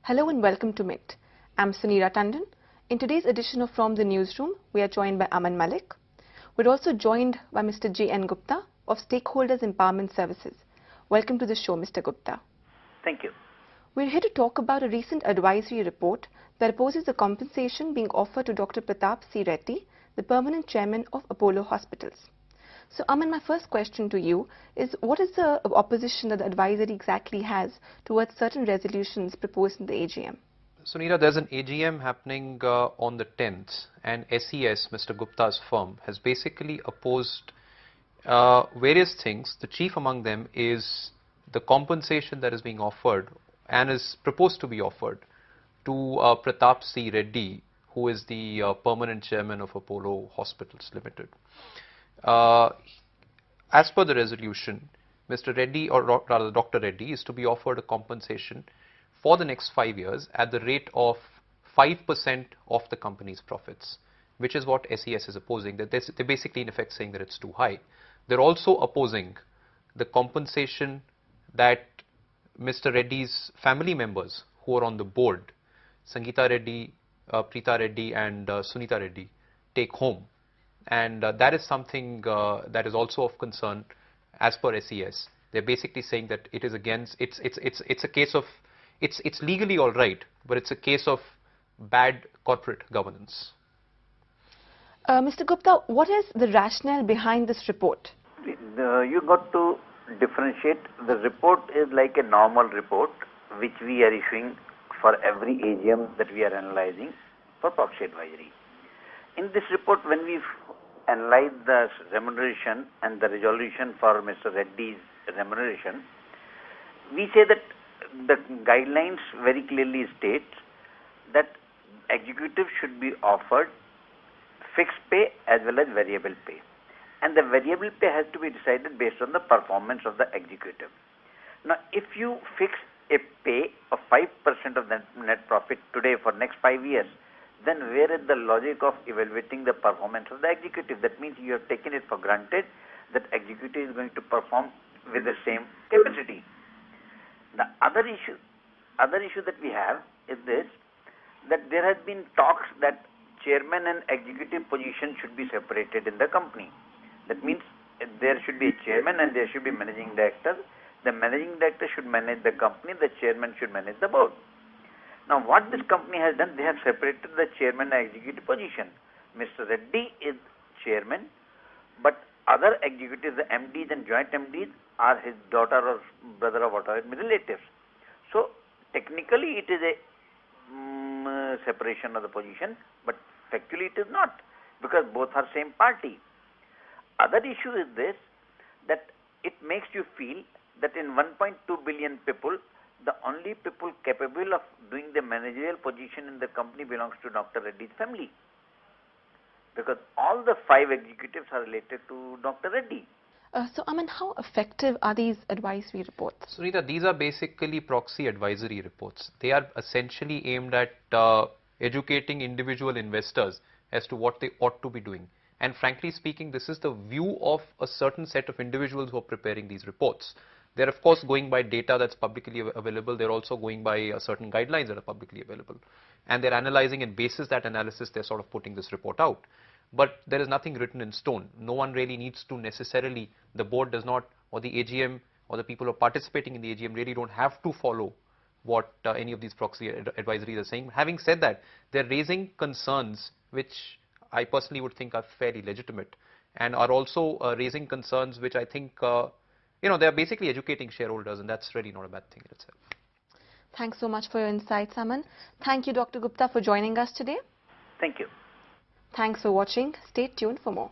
Hello and welcome to MIT. I'm Sunira Tandon. In today's edition of From the Newsroom, we are joined by Aman Malik. We're also joined by Mr. J.N. Gupta of Stakeholders Empowerment Services. Welcome to the show, Mr. Gupta. Thank you. We're here to talk about a recent advisory report that opposes the compensation being offered to Dr. Prathap C. Reddy, the permanent chairman of Apollo Hospitals. So, Aman, my first question to you is, what is the opposition that the advisory exactly has towards certain resolutions proposed in the AGM? Sunita, there's an AGM happening on the 10th, and SES, Mr. Gupta's firm, has basically opposed various things. The chief among them is the compensation that is being offered and is proposed to be offered to Prathap C. Reddy, who is the permanent chairman of Apollo Hospitals Limited. As per the resolution, Mr. Reddy, or rather Dr. Reddy, is to be offered a compensation for the next 5 years at the rate of 5% of the company's profits, which is what SES is opposing. That they're basically in effect saying that it's too high. They're also opposing the compensation that Mr. Reddy's family members who are on the board, Sangeeta Reddy, Preeta Reddy and Sunita Reddy, take home. And that is something that is also of concern as per SES. They're basically saying that it is against, it's a case of, it's legally all right, but it's a case of bad corporate governance. Mr. Gupta, what is the rationale behind this report? You got to differentiate. The report is like a normal report which we are issuing for every AGM that we are analyzing for proxy advisory. In this report, when we analyze the remuneration and the resolution for Mr. Reddy's remuneration, we say that the guidelines very clearly state that executives should be offered fixed pay as well as variable pay. And the variable pay has to be decided based on the performance of the executive. Now, if you fix a pay of 5% of the net profit today for next 5 years, then where is the logic of evaluating the performance of the executive? That means you have taken it for granted that executive is going to perform with the same capacity. The other issue that we have is this, that there has been talks that chairman and executive position should be separated in the company. That means there should be a chairman and there should be managing director. The managing director should manage the company, the chairman should manage the board. Now, what this company has done, they have separated the chairman and executive position. Mr. Reddy is chairman, but other executives, the MDs and joint MDs, are his daughter or brother or whatever relatives. So, technically it is a separation of the position, but factually it is not, because both are same party. Other issue is this, that it makes you feel that in 1.2 billion people, the only people capable of doing the managerial position in the company belongs to Dr. Reddy's family. Because all the 5 executives are related to Dr. Reddy. So, Aman, how effective are these advisory reports? Sunita, these are basically proxy advisory reports. They are essentially aimed at educating individual investors as to what they ought to be doing. And frankly speaking, this is the view of a certain set of individuals who are preparing these reports. They're of course going by data that's publicly available. They're also going by certain guidelines that are publicly available. And they're analyzing, and basis that analysis, they're sort of putting this report out. But there is nothing written in stone. No one really needs to necessarily, the board does not, or the AGM, or the people who are participating in the AGM really don't have to follow what any of these proxy advisories are saying. Having said that, they're raising concerns which I personally would think are fairly legitimate, and are also raising concerns which I think they're basically educating shareholders, and that's really not a bad thing in itself. Thanks so much for your insights, Aman. Thank you, Dr. Gupta, for joining us today. Thank you. Thanks for watching. Stay tuned for more.